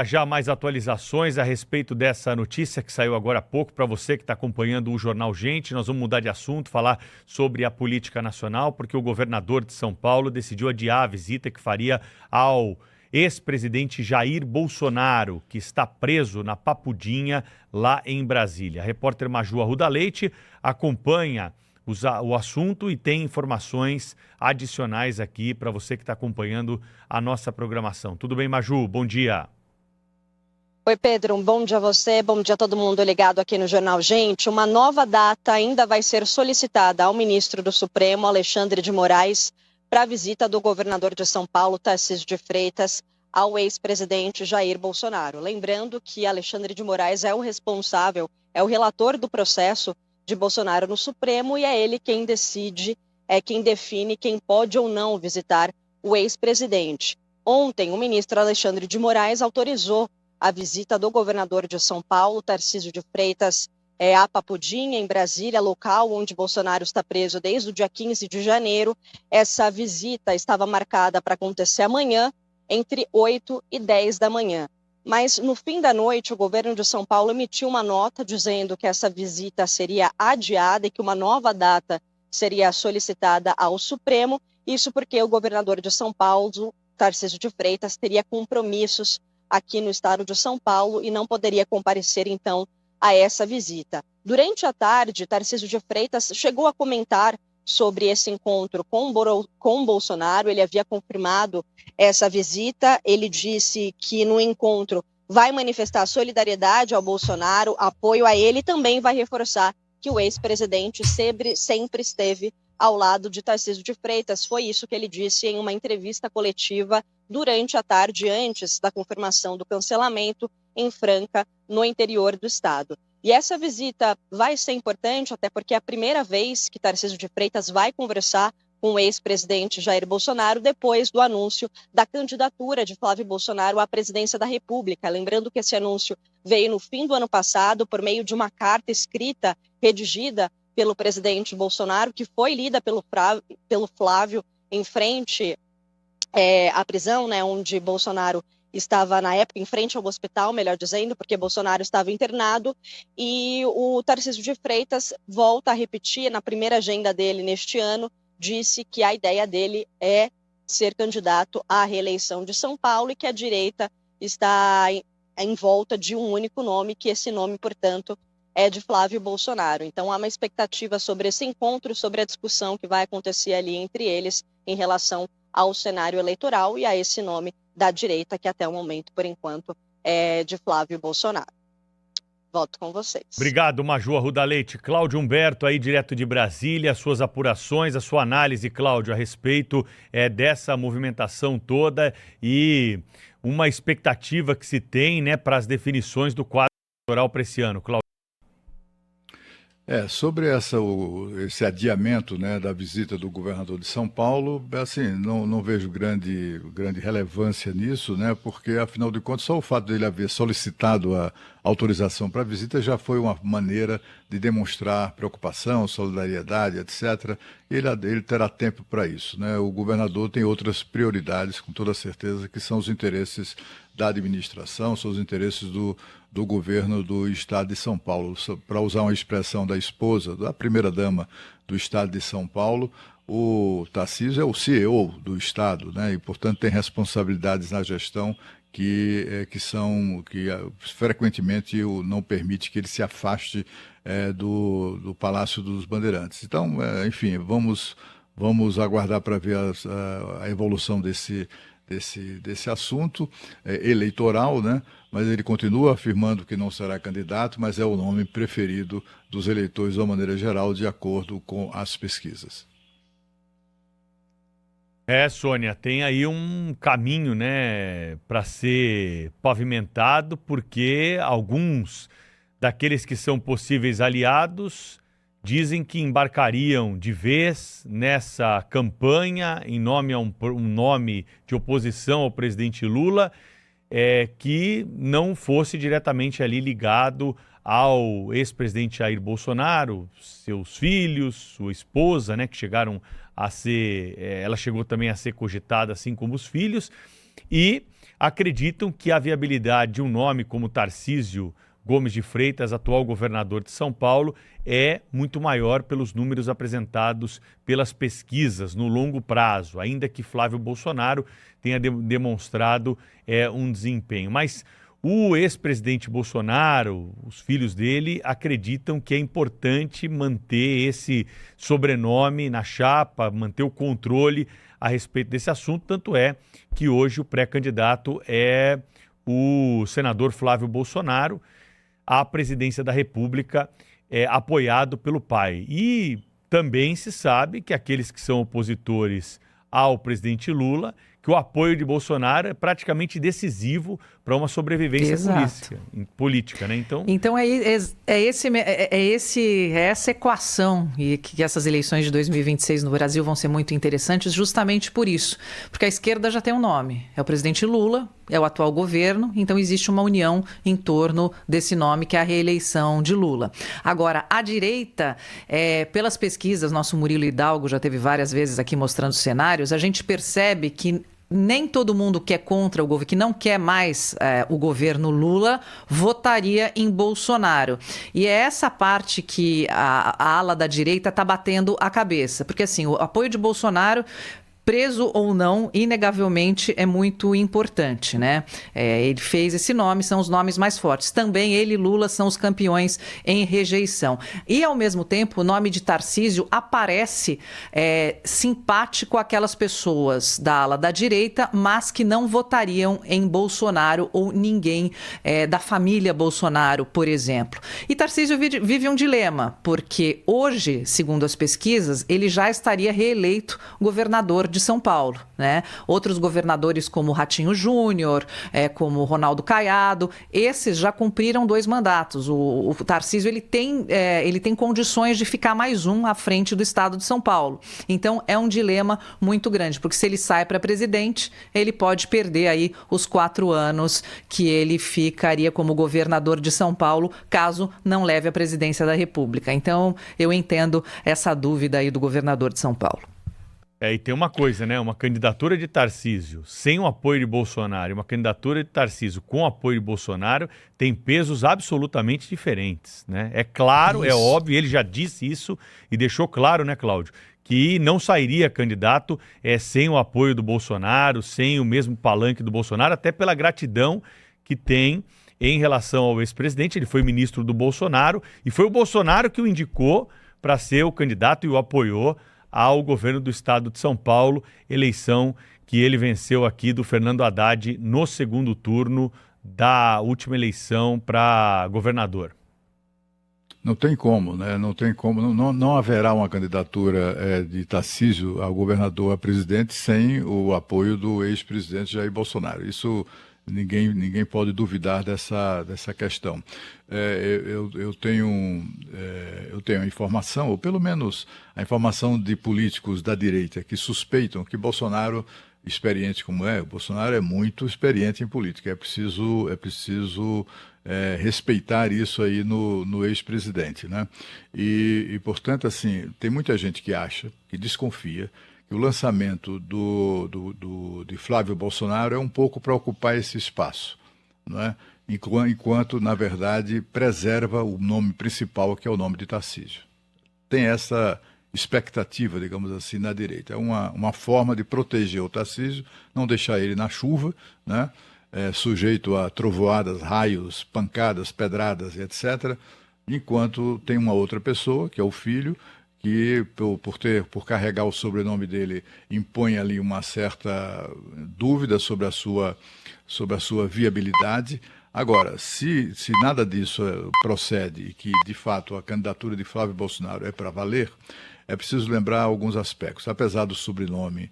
Já mais atualizações a respeito dessa notícia que saiu agora há pouco. Para você que está acompanhando o Jornal Gente, nós vamos mudar de assunto, falar sobre a política nacional, porque o governador de São Paulo decidiu adiar a visita que faria ao ex-presidente Jair Bolsonaro, que está preso na Papudinha, lá em Brasília. A repórter Maju Arruda Leite acompanha o assunto e tem informações adicionais aqui para você que está acompanhando a nossa programação. Tudo bem, Maju? Bom dia. Oi, Pedro, um bom dia a você, bom dia a todo mundo ligado aqui no Jornal Gente. Uma nova data ainda vai ser solicitada ao ministro do Supremo, Alexandre de Moraes, para a visita do governador de São Paulo, Tarcísio de Freitas, ao ex-presidente Jair Bolsonaro. Lembrando que Alexandre de Moraes é o responsável, é o relator do processo de Bolsonaro no Supremo e é ele quem decide, quem define quem pode ou não visitar o ex-presidente. Ontem, o ministro Alexandre de Moraes autorizou a visita do governador de São Paulo, Tarcísio de Freitas, à Papudinha, em Brasília, local onde Bolsonaro está preso desde o dia 15 de janeiro. Essa visita estava marcada para acontecer amanhã, entre 8 e 10 da manhã. Mas, no fim da noite, o governo de São Paulo emitiu uma nota dizendo que essa visita seria adiada e que uma nova data seria solicitada ao Supremo. Isso porque o governador de São Paulo, Tarcísio de Freitas, teria compromissos aqui no estado de São Paulo e não poderia comparecer, então, a essa visita. Durante a tarde, Tarcísio de Freitas chegou a comentar sobre esse encontro com Bolsonaro. Ele havia confirmado essa visita. Ele disse que no encontro vai manifestar solidariedade ao Bolsonaro, apoio a ele, e também vai reforçar que o ex-presidente sempre esteve ao lado de Tarcísio de Freitas. Foi isso que ele disse em uma entrevista coletiva durante a tarde, antes da confirmação do cancelamento em Franca, no interior do estado. E essa visita vai ser importante, até porque é a primeira vez que Tarcísio de Freitas vai conversar com o ex-presidente Jair Bolsonaro depois do anúncio da candidatura de Flávio Bolsonaro à presidência da República. Lembrando que esse anúncio veio no fim do ano passado por meio de uma carta escrita, redigida pelo presidente Bolsonaro, que foi lida pelo Flávio em frente à prisão, né, onde Bolsonaro estava na época, em frente ao hospital, melhor dizendo, porque Bolsonaro estava internado, e o Tarcísio de Freitas volta a repetir, na primeira agenda dele neste ano, disse que a ideia dele é ser candidato à reeleição de São Paulo e que a direita está em volta de um único nome, que esse nome, portanto, é de Flávio Bolsonaro. Então há uma expectativa sobre esse encontro, sobre a discussão que vai acontecer ali entre eles em relação ao cenário eleitoral e a esse nome da direita, que até o momento, por enquanto, é de Flávio Bolsonaro. Volto com vocês. Obrigado, Maju Arruda Leite. Cláudio Humberto, aí direto de Brasília, suas apurações, a sua análise, Cláudio, a respeito dessa movimentação toda e uma expectativa que se tem, né, para as definições do quadro eleitoral para esse ano, Cláudio. Sobre esse adiamento, né, da visita do governador de São Paulo, assim, não vejo grande relevância nisso, né, porque, afinal de contas, só o fato dele haver solicitado a autorização para a visita já foi uma maneira de demonstrar preocupação, solidariedade, etc. Ele terá tempo para isso, né? O governador tem outras prioridades, com toda certeza, que são os interesses da administração, são os interesses do governo do estado de São Paulo. Para usar uma expressão da esposa, da primeira-dama do estado de São Paulo, o Tarcísio é o CEO do estado, né? E, portanto, tem responsabilidades na gestão que frequentemente não permite que ele se afaste do Palácio dos Bandeirantes. Então, enfim, vamos aguardar para ver a evolução desse assunto eleitoral, né? Mas ele continua afirmando que não será candidato, mas é o nome preferido dos eleitores de uma maneira geral, de acordo com as pesquisas. Sônia, tem aí um caminho, né, para ser pavimentado, porque alguns daqueles que são possíveis aliados dizem que embarcariam de vez nessa campanha em nome a um nome de oposição ao presidente Lula, que não fosse diretamente ali ligado ao ex-presidente Jair Bolsonaro, seus filhos, sua esposa, né, que chegaram a ser, ela chegou também a ser cogitada, assim como os filhos, e acreditam que a viabilidade de um nome como Tarcísio Gomes de Freitas, atual governador de São Paulo, é muito maior pelos números apresentados pelas pesquisas no longo prazo, ainda que Flávio Bolsonaro tenha demonstrado um desempenho. Mas o ex-presidente Bolsonaro, os filhos dele, acreditam que é importante manter esse sobrenome na chapa, manter o controle a respeito desse assunto, tanto é que hoje o pré-candidato é o senador Flávio Bolsonaro à presidência da República, apoiado pelo pai. E também se sabe que aqueles que são opositores ao presidente Lula, que o apoio de Bolsonaro é praticamente decisivo para uma sobrevivência política, né? Então essa equação e que essas eleições de 2026 no Brasil vão ser muito interessantes justamente por isso, porque a esquerda já tem um nome, é o presidente Lula, é o atual governo, então existe uma união em torno desse nome que é a reeleição de Lula. Agora, a direita, pelas pesquisas, nosso Murilo Hidalgo já teve várias vezes aqui mostrando cenários, a gente percebe que nem todo mundo que é contra o governo, que não quer mais o governo Lula, votaria em Bolsonaro. E é essa parte que a ala da direita está batendo a cabeça. Porque assim, o apoio de Bolsonaro, preso ou não, inegavelmente é muito importante, né? Ele fez esse nome, são os nomes mais fortes. Também ele e Lula são os campeões em rejeição. E, ao mesmo tempo, o nome de Tarcísio aparece simpático àquelas pessoas da ala da direita, mas que não votariam em Bolsonaro ou ninguém da família Bolsonaro, por exemplo. E Tarcísio vive um dilema, porque hoje, segundo as pesquisas, ele já estaria reeleito governador de São Paulo, né? Outros governadores como Ratinho Júnior, como Ronaldo Caiado, esses já cumpriram 2 mandatos. O Tarcísio ele tem condições de ficar mais um à frente do estado de São Paulo. Então é um dilema muito grande, porque se ele sai para presidente, ele pode perder aí os 4 anos que ele ficaria como governador de São Paulo, caso não leve a presidência da República. Então eu entendo essa dúvida aí do governador de São Paulo. E tem uma coisa, né? Uma candidatura de Tarcísio sem o apoio de Bolsonaro e uma candidatura de Tarcísio com o apoio de Bolsonaro tem pesos absolutamente diferentes, né? É claro, é óbvio, ele já disse isso e deixou claro, né, Cláudio, que não sairia candidato sem o apoio do Bolsonaro, sem o mesmo palanque do Bolsonaro, até pela gratidão que tem em relação ao ex-presidente. Ele foi ministro do Bolsonaro e foi o Bolsonaro que o indicou para ser o candidato e o apoiou ao governo do estado de São Paulo, eleição que ele venceu aqui do Fernando Haddad no segundo turno da última eleição para governador. Não tem como, né? Não tem como, não haverá uma candidatura de Tarcísio ao governador a presidente sem o apoio do ex-presidente Jair Bolsonaro. Isso ninguém pode duvidar dessa questão. Eu tenho a informação, ou pelo menos a informação de políticos da direita que suspeitam que Bolsonaro, experiente como o Bolsonaro é muito experiente em política. É preciso respeitar isso aí no ex-presidente, né? E, portanto, assim, tem muita gente que desconfia que o lançamento de Flávio Bolsonaro é um pouco para ocupar esse espaço, né? Enquanto, na verdade, preserva o nome principal, que é o nome de Tarcísio. Tem essa expectativa, digamos assim, na direita. É uma forma de proteger o Tarcísio, não deixar ele na chuva, né? Sujeito a trovoadas, raios, pancadas, pedradas, etc., enquanto tem uma outra pessoa, que é o filho, que por carregar o sobrenome dele impõe ali uma certa dúvida sobre a sua viabilidade. Agora, se nada disso procede e que, de fato, a candidatura de Flávio Bolsonaro é para valer, é preciso lembrar alguns aspectos. Apesar do sobrenome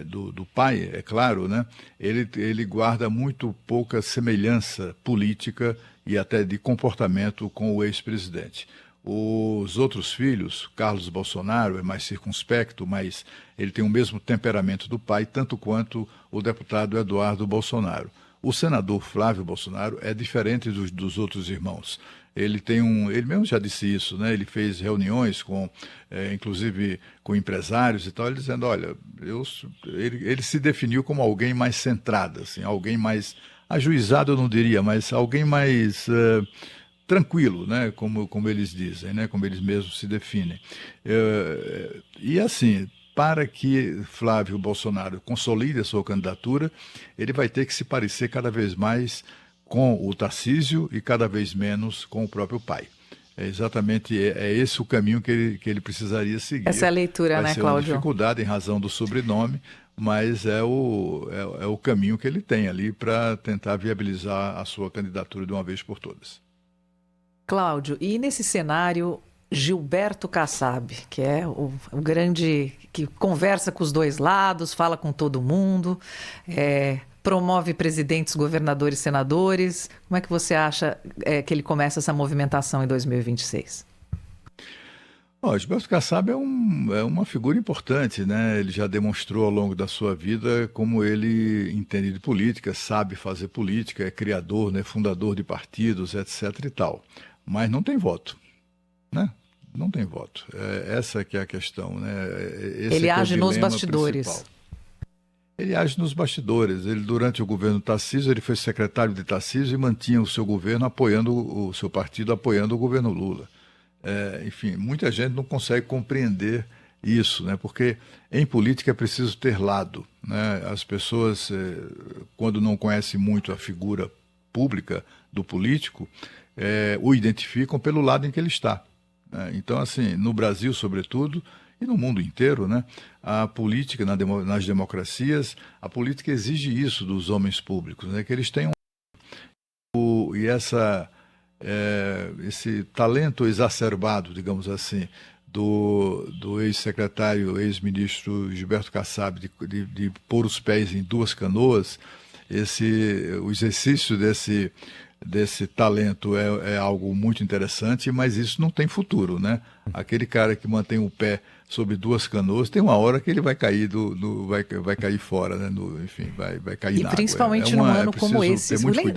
do pai, é claro, né? Ele guarda muito pouca semelhança política e até de comportamento com o ex-presidente. Os outros filhos, Carlos Bolsonaro é mais circunspecto, mas ele tem o mesmo temperamento do pai, tanto quanto o deputado Eduardo Bolsonaro. O senador Flávio Bolsonaro é diferente dos outros irmãos. Ele mesmo já disse isso, né? Ele fez reuniões inclusive com empresários e tal, ele dizendo, olha, ele se definiu como alguém mais centrado, assim, alguém mais ajuizado, eu não diria, mas alguém mais tranquilo, né? Como eles dizem, né? Como eles mesmos se definem. E assim, para que Flávio Bolsonaro consolide a sua candidatura, ele vai ter que se parecer cada vez mais com o Tarcísio e cada vez menos com o próprio pai. É esse o caminho que ele precisaria seguir. Essa é a leitura, né, Cláudio? Vai ser uma dificuldade em razão do sobrenome, mas é o caminho que ele tem ali para tentar viabilizar a sua candidatura de uma vez por todas. Cláudio, e nesse cenário, Gilberto Kassab, que é o grande que conversa com os dois lados, fala com todo mundo, promove presidentes, governadores, senadores. Como é que você acha que ele começa essa movimentação em 2026? Gilberto Kassab é uma figura importante, né? Ele já demonstrou ao longo da sua vida como ele entende de política, sabe fazer política, é criador, né? Fundador de partidos, etc. e tal. Mas não tem voto, né? Não tem voto. Essa que é a questão, né? Ele age nos bastidores. Principal. Ele age nos bastidores. Ele, durante o governo Tarcísio, ele foi secretário de Tarcísio e mantinha o seu governo apoiando o seu partido, apoiando o governo Lula. Enfim, muita gente não consegue compreender isso, né? Porque em política é preciso ter lado, né? As pessoas, quando não conhecem muito a figura pública do político, o identificam pelo lado em que ele está. Né? Então, assim, no Brasil, sobretudo, e no mundo inteiro, né, a política, nas democracias, a política exige isso dos homens públicos, né, que eles tenham esse talento exacerbado, digamos assim, do ex-secretário, ex-ministro Gilberto Kassab, de pôr os pés em duas canoas. O exercício desse talento é algo muito interessante, mas isso não tem futuro, né? Aquele cara que mantém o pé sobre duas canoas, tem uma hora que ele vai cair vai cair fora, né? Enfim, vai cair na água. E principalmente num ano como esse.